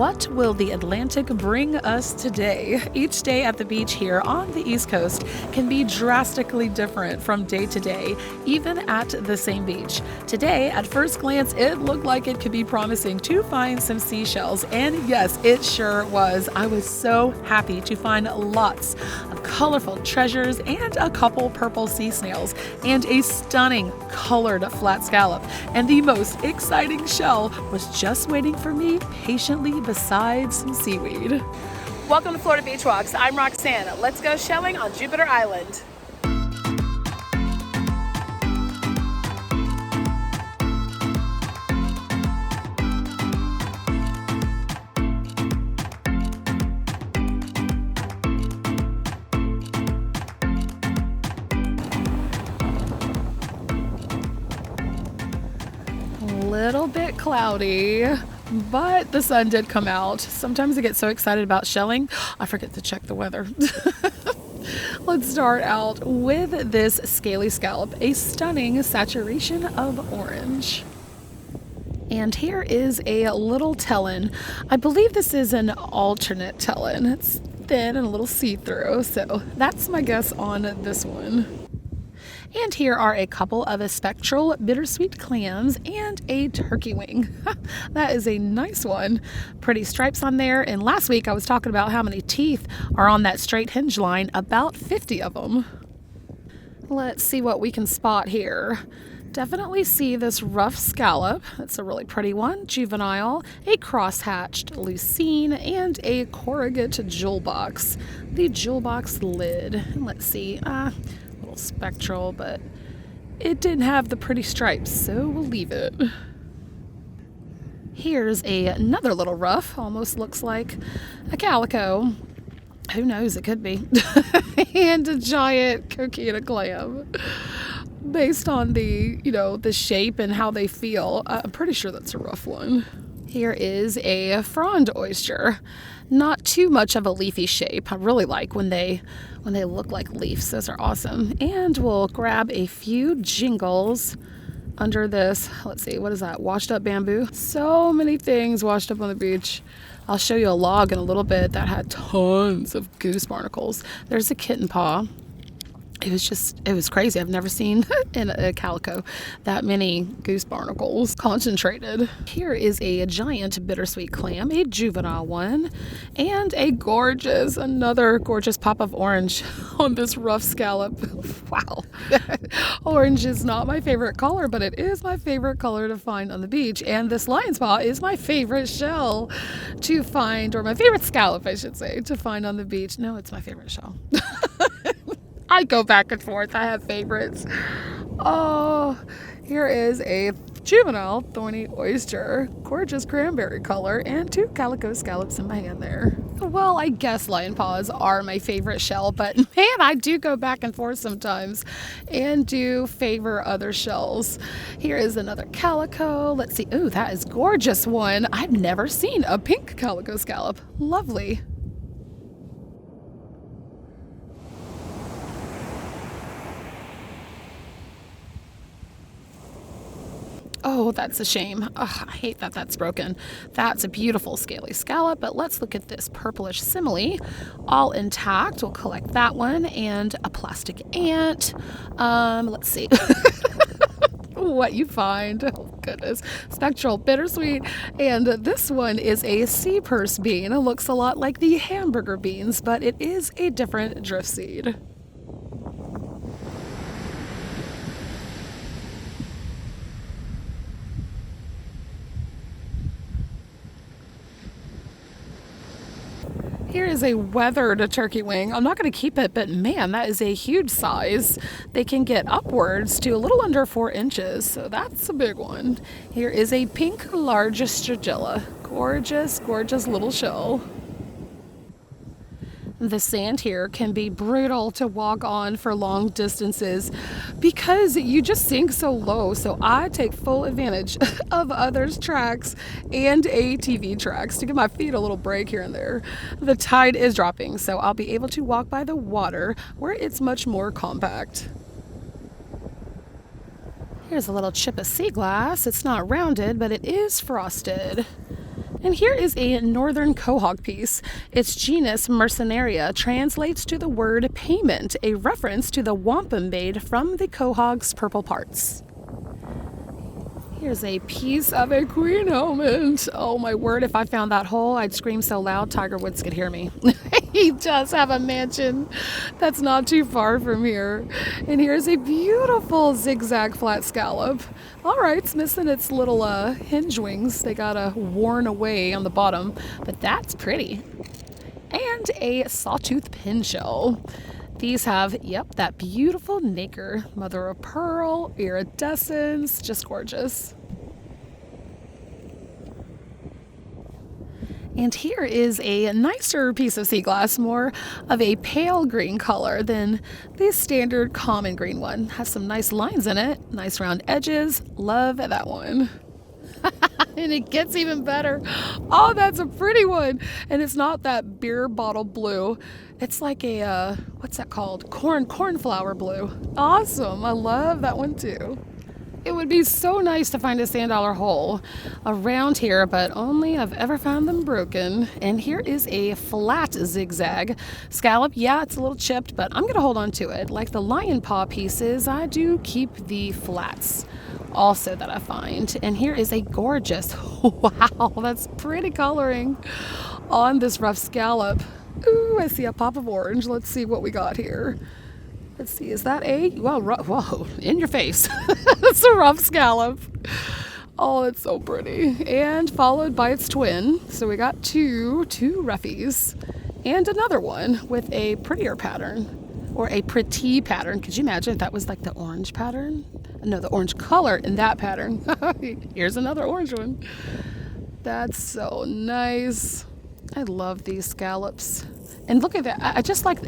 What will the Atlantic bring us today? Each day at the beach here on the East Coast can be drastically different from day to day, even at the same beach. Today, at first glance, it looked like it could be promising to find some seashells, and yes, it sure was. I was so happy to find lots of colorful treasures and a couple purple sea snails and a stunning colored flat scallop. And the most exciting shell was just waiting for me patiently beside some seaweed. Welcome to Florida Beach Walks. I'm Roxanne. Let's go shelling on Jupiter Island. Little bit cloudy, but the sun did come out. Sometimes I get so excited about shelling, I forget to check the weather. Let's start out with this scaly scallop, a stunning saturation of orange. And here is a little tellin. I believe this is an alternate tellin. It's thin and a little see-through, so that's my guess on this one. And here are a couple of spectral bittersweet clams and a turkey wing. That is a nice one. Pretty stripes on there. And last week I was talking about how many teeth are on that straight hinge line, about 50 of them. Let's see what we can spot here. Definitely see this rough scallop. That's a really pretty one. Juvenile, a cross-hatched lucine, and a corrugate jewel box. The jewel box lid. And let's see. Little spectral, but it didn't have the pretty stripes, so we'll leave it. Here's another little rough. Almost looks like a calico. Who knows? It could be. And a giant coquina clam. Based on the shape and how they feel, I'm pretty sure that's a rough one. Here is a frond oyster. Not too much of a leafy shape. I really like when they look like leaves. Those are awesome. And we'll grab a few jingles under this. Let's see, what is that? Washed up bamboo. So many things washed up on the beach. I'll show you a log in a little bit that had tons of goose barnacles. There's a kitten paw. It was crazy. I've never seen in a calico that many goose barnacles concentrated. Here is a giant bittersweet clam, a juvenile one, and another gorgeous pop of orange on this rough scallop. Wow. Orange is not my favorite color, but it is my favorite color to find on the beach. And this lion's paw is my favorite shell to find, or my favorite scallop, I should say, to find on the beach. No, it's my favorite shell. I go back and forth. I have favorites. Oh, here is a juvenile thorny oyster. Gorgeous cranberry color and two calico scallops in my hand there. Well, I guess lion paws are my favorite shell, but man, I do go back and forth sometimes and do favor other shells. Here is another calico. Let's see. Oh, that is gorgeous one. I've never seen a pink calico scallop. Lovely. Oh, that's a shame. Ugh, I hate that that's broken. That's a beautiful scaly scallop, but let's look at this purplish simile. All intact. We'll collect that one and a plastic ant. Let's see. What you find. Oh, goodness. Spectral bittersweet. And this one is a sea purse bean. It looks a lot like the hamburger beans, but it is a different drift seed. Here is a weathered turkey wing. I'm not going to keep it, but man, that is a huge size. They can get upwards to a little under 4 inches, so that's a big one. Here is a pink large strigilla. Gorgeous, gorgeous little shell. The sand here can be brutal to walk on for long distances because you just sink so low. So I take full advantage of others' tracks and ATV tracks to give my feet a little break here and there. The tide is dropping, so I'll be able to walk by the water where it's much more compact. Here's a little chip of sea glass. It's not rounded, but it is frosted. And here is a northern quahog piece. Its genus Mercenaria translates to the word payment, a reference to the wampum made from the quahog's purple parts. Here's a piece of a queen helmet. Oh my word, if I found that hole, I'd scream so loud Tiger Woods could hear me. He does have a mansion that's not too far from here. And here's a beautiful zigzag flat scallop. All right, it's missing its little hinge wings. They got worn away on the bottom, but that's pretty. And a sawtooth pinshell. These have, yep, that beautiful nacre, mother of pearl, iridescence, just gorgeous. And here is a nicer piece of sea glass, more of a pale green color than the standard common green one. Has some nice lines in it, nice round edges. Love that one. And it gets even better. Oh, that's a pretty one. And it's not that beer bottle blue. It's like a, what's that called? Cornflower blue. Awesome. I love that one too. It would be so nice to find a sand dollar hole around here, but only I've ever found them broken. And here is a flat zigzag scallop. Yeah, it's a little chipped, but I'm going to hold on to it. Like the lion paw pieces, I do keep the flats also that I find. And here is a gorgeous, wow, that's pretty coloring on this rough scallop. Ooh, I see a pop of orange. Let's see what we got here. Let's see, is that a, well, whoa, in your face. It's a rough scallop. Oh, it's so pretty. And followed by its twin. So we got two roughies and another one with a prettier pattern, or a pretty pattern. Could you imagine if that was like the orange pattern? No, the orange color in that pattern. Here's another orange one. That's so nice. I love these scallops. And look at that. I just like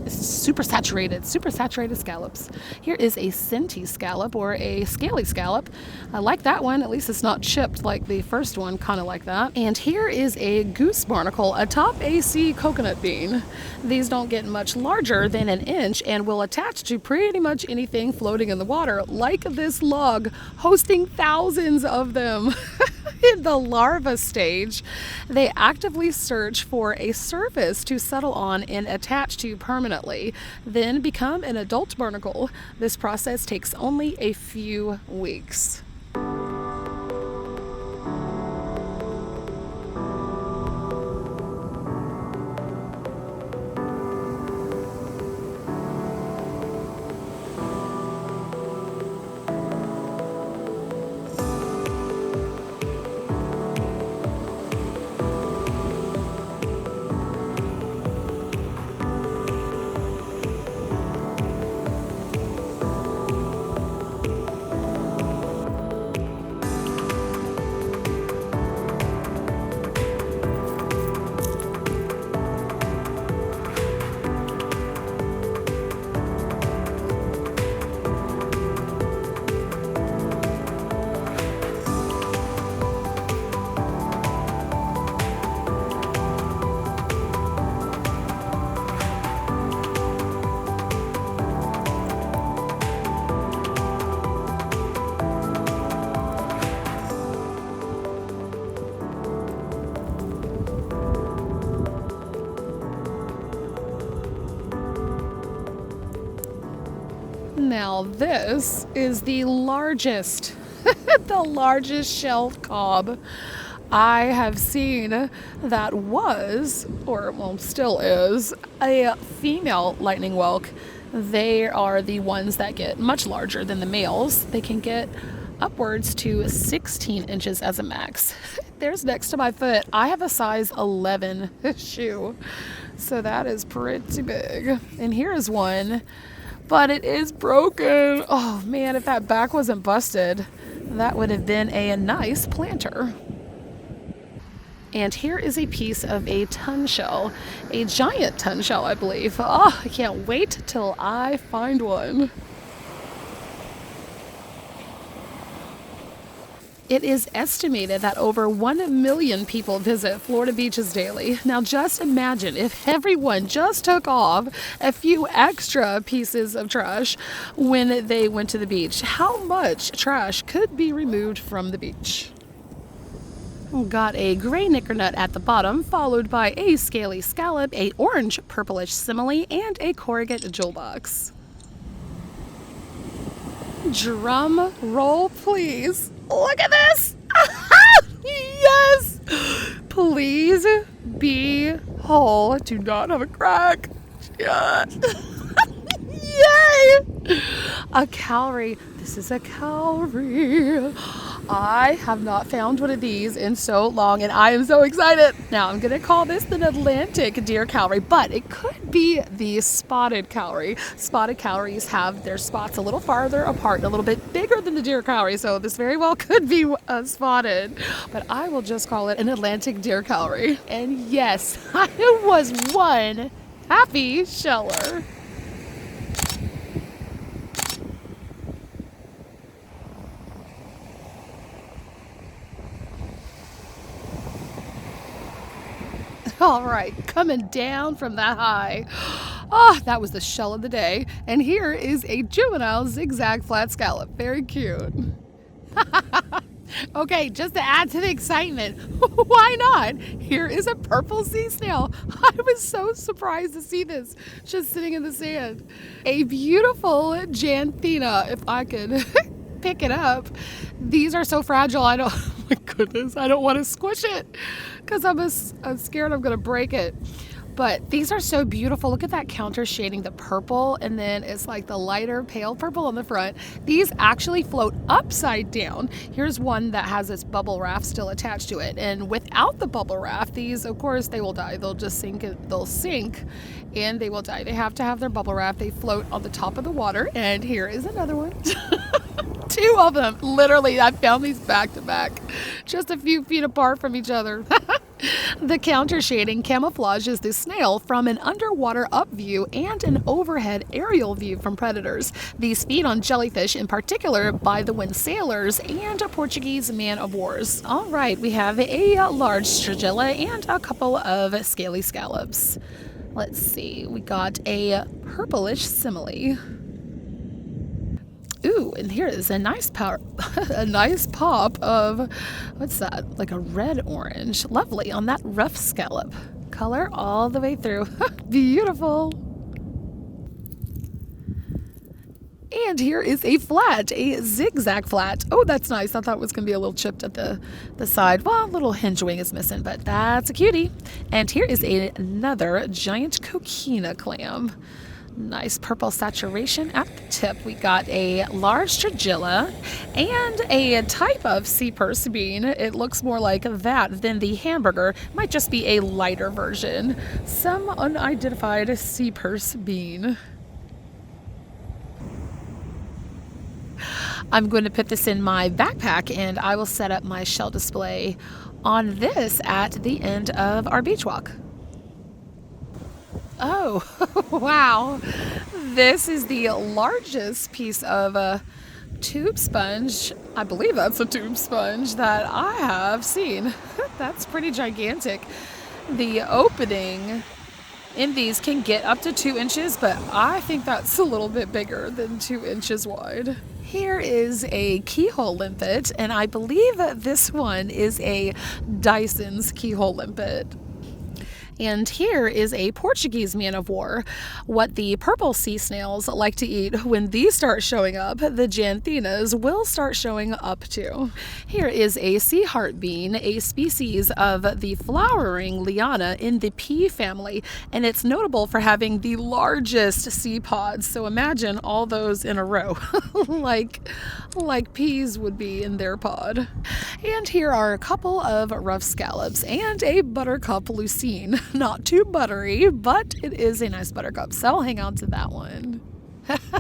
super saturated scallops. Here is a senti scallop, or a scaly scallop. I like that one. At least it's not chipped like the first one, kind of like that. And here is a goose barnacle atop a sea coconut bean. These don't get much larger than an inch and will attach to pretty much anything floating in the water, like this log hosting thousands of them. In the larva stage, they actively search for a surface to settle on and attach to permanently, then become an adult barnacle. This process takes only a few weeks. Now this is the largest, the largest shelled cob I have seen that was, or well, still is, a female lightning whelk. They are the ones that get much larger than the males. They can get upwards to 16 inches as a max. There's next to my foot. I have a size 11 shoe, so that is pretty big. And here is one, but it is broken. Oh man, if that back wasn't busted, that would have been a nice planter. And here is a piece of a ton shell, a giant ton shell, I believe. Oh, I can't wait till I find one. It is estimated that over 1 million people visit Florida beaches daily. Now just imagine if everyone just took off a few extra pieces of trash when they went to the beach. How much trash could be removed from the beach? Got a gray knickernut at the bottom, followed by a scaly scallop, a orange purplish simile, and a corrugate jewel box. Drum roll, please. Look at this. Yes. Please be whole. Do not have a crack. Yes. Yay. A cowrie. This is a cowrie. I have not found one of these in so long, and I am so excited. Now, I'm going to call this an Atlantic deer cowrie, but it could be the spotted cowrie. Spotted cowries have their spots a little farther apart and a little bit bigger than the deer cowrie, so this very well could be spotted, but I will just call it an Atlantic deer cowrie. And yes, I was one happy sheller. All right, coming down from that high. That was the shell of the day. And here is a juvenile zigzag flat scallop. Very cute. Okay, just to add to the excitement, why not? Here is a purple sea snail. I was so surprised to see this just sitting in the sand. A beautiful janthina, if I could pick it up. These are so fragile. Oh my goodness, I don't want to squish it because I'm scared I'm going to break it. But these are so beautiful. Look at that counter shading, the purple, and then it's like the lighter pale purple on the front. These actually float upside down. Here's one that has its bubble raft still attached to it. And without the bubble raft, these, of course, they will die. They'll just sink, they'll sink, and they will die. They have to have their bubble raft. They float on the top of the water. And here is another one. Two of them. Literally, I found these back to back, just a few feet apart from each other. The counter shading camouflages the snail from an underwater up view and an overhead aerial view from predators. These feed on jellyfish, in particular by the wind sailors and Portuguese man-of-wars. All right, we have a large strigilla and a couple of scaly scallops. Let's see, we got a purplish simile. Ooh, and here is a nice a nice pop of, what's that? Like a red orange. Lovely on that rough scallop. Color all the way through. Beautiful. And here is a flat, a zigzag flat. Oh, that's nice. I thought it was going to be a little chipped at the side. Well, a little hinge wing is missing, but that's a cutie. And here is another giant coquina clam. Nice purple saturation at the tip. We got a large strigilla and a type of sea purse bean. It looks more like that than the hamburger. Might just be a lighter version. Some unidentified sea purse bean. I'm going to put this in my backpack and I will set up my shell display on this at the end of our beach walk. Oh, wow. This is the largest piece of tube sponge. I believe that's a tube sponge that I have seen. That's pretty gigantic. The opening in these can get up to 2 inches, but I think that's a little bit bigger than 2 inches wide. Here is a keyhole limpet, and I believe that this one is a Dyson's keyhole limpet. And here is a Portuguese man-of-war. What the purple sea snails like to eat, when these start showing up, the janthinas will start showing up too. Here is a sea heart bean, a species of the flowering liana in the pea family, and it's notable for having the largest sea pods. So imagine all those in a row, like peas would be in their pod. And here are a couple of rough scallops and a buttercup lucine. Not too buttery, but it is a nice buttercup, so I'll hang on to that one.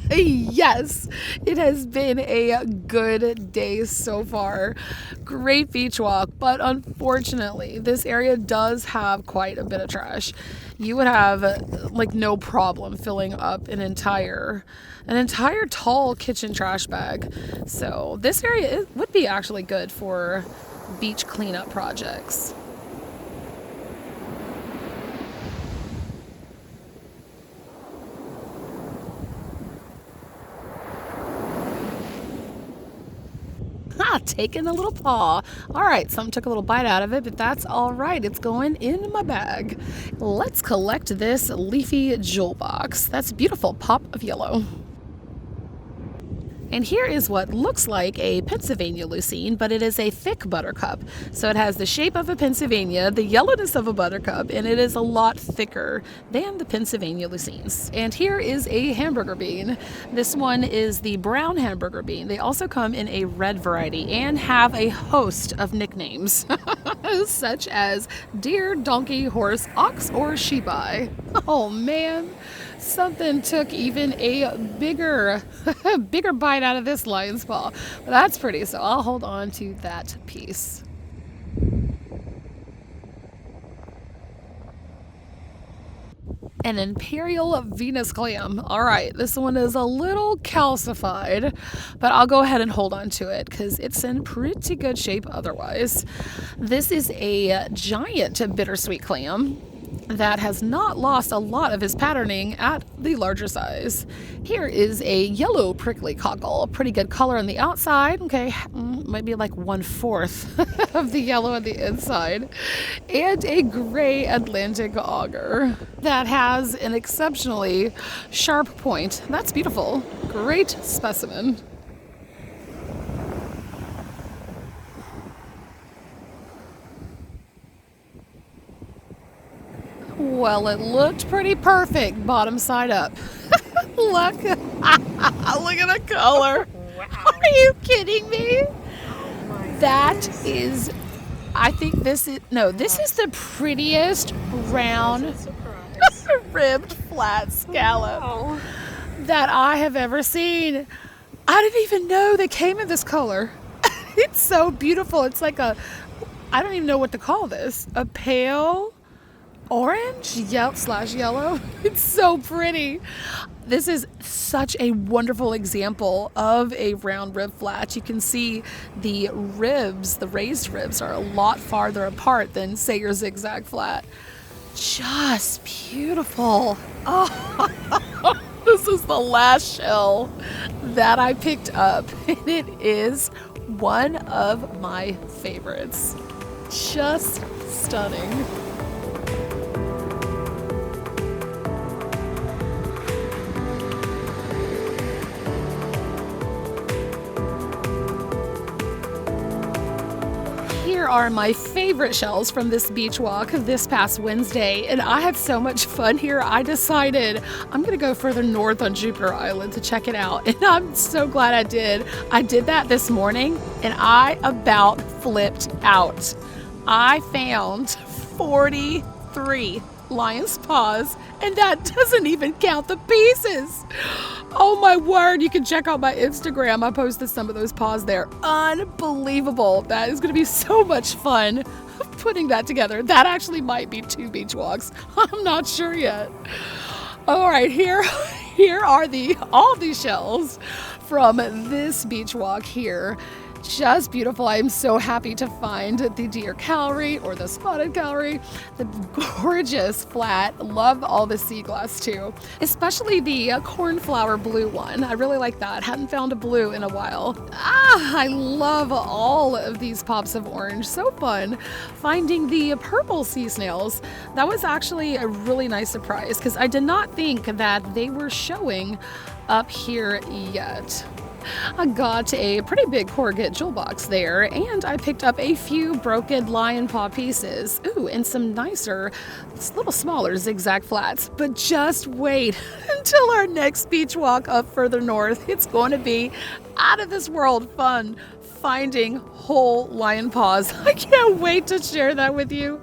Yes, it has been a good day so far. Great beach walk, but unfortunately, this area does have quite a bit of trash. You would have like no problem filling up an entire tall kitchen trash bag. So this area would be actually good for beach cleanup projects. Taking a little paw. All right, something took a little bite out of it, but that's all right. It's going in my bag. Let's collect this leafy jewel box. That's a beautiful pop of yellow. And here is what looks like a Pennsylvania lucine, but it is a thick buttercup. So it has the shape of a Pennsylvania, the yellowness of a buttercup, and it is a lot thicker than the Pennsylvania lucines. And here is a hamburger bean. This one is the brown hamburger bean. They also come in a red variety and have a host of nicknames, such as deer, donkey, horse, ox, or sheep-eye. Oh man, something took even a bigger bite out of this lion's paw. But that's pretty, so I'll hold on to that piece. An imperial Venus clam. All right, this one is a little calcified, but I'll go ahead and hold on to it because it's in pretty good shape otherwise. This is a giant bittersweet clam that has not lost a lot of his patterning at the larger size. Here is a yellow prickly cockle, pretty good color on the outside. Okay, maybe like 1/4 of the yellow on the inside. And a gray Atlantic auger that has an exceptionally sharp point. That's beautiful. Great specimen. Well, it looked pretty perfect, bottom side up. Look, look at the color. Wow. Are you kidding me? Oh That is, I think this is the prettiest round ribbed flat scallop Wow. that I have ever seen. I didn't even know they came in this color. It's so beautiful. It's like I don't even know what to call this. A pale orange yellow. It's so pretty. This is such a wonderful example of a round rib flat. You can see the ribs, the raised ribs, are a lot farther apart than, say, your zigzag flat. Just beautiful. Oh, this is the last shell that I picked up, and it is one of my favorites. Just stunning. Here are my favorite shells from this beach walk this past Wednesday, and I had so much fun here. I decided I'm gonna go further north on Jupiter Island to check it out, and I'm so glad I did. I did that this morning, and I about flipped out. I found 43 lion's paws, and that doesn't even count the pieces. Oh my word, you can check out my Instagram. I posted some of those paws there. Unbelievable. That is going to be so much fun putting that together. That actually might be 2 beach walks. I'm not sure yet. All right, here are all these shells from this beach walk here. Just beautiful. I'm so happy to find the deer cowrie or the spotted cowrie, the gorgeous flat. Love all the Seaglass too, especially the cornflower blue one. I really like that. Hadn't found a blue in a while. I love all of these pops of orange. So fun. Finding the purple sea snails. That was actually a really nice surprise because I did not think that they were showing up here yet. I got a pretty big corrugate jewel box there, and I picked up a few broken lion paw pieces. Ooh, and some nicer, little smaller zigzag flats. But just wait until our next beach walk up further north. It's going to be out of this world fun finding whole lion paws. I can't wait to share that with you.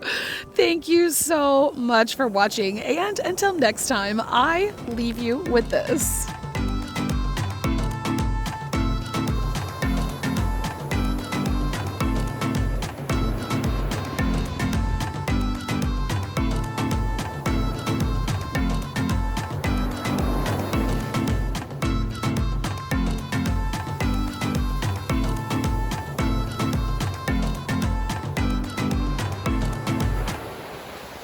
Thank you so much for watching, and until next time, I leave you with this.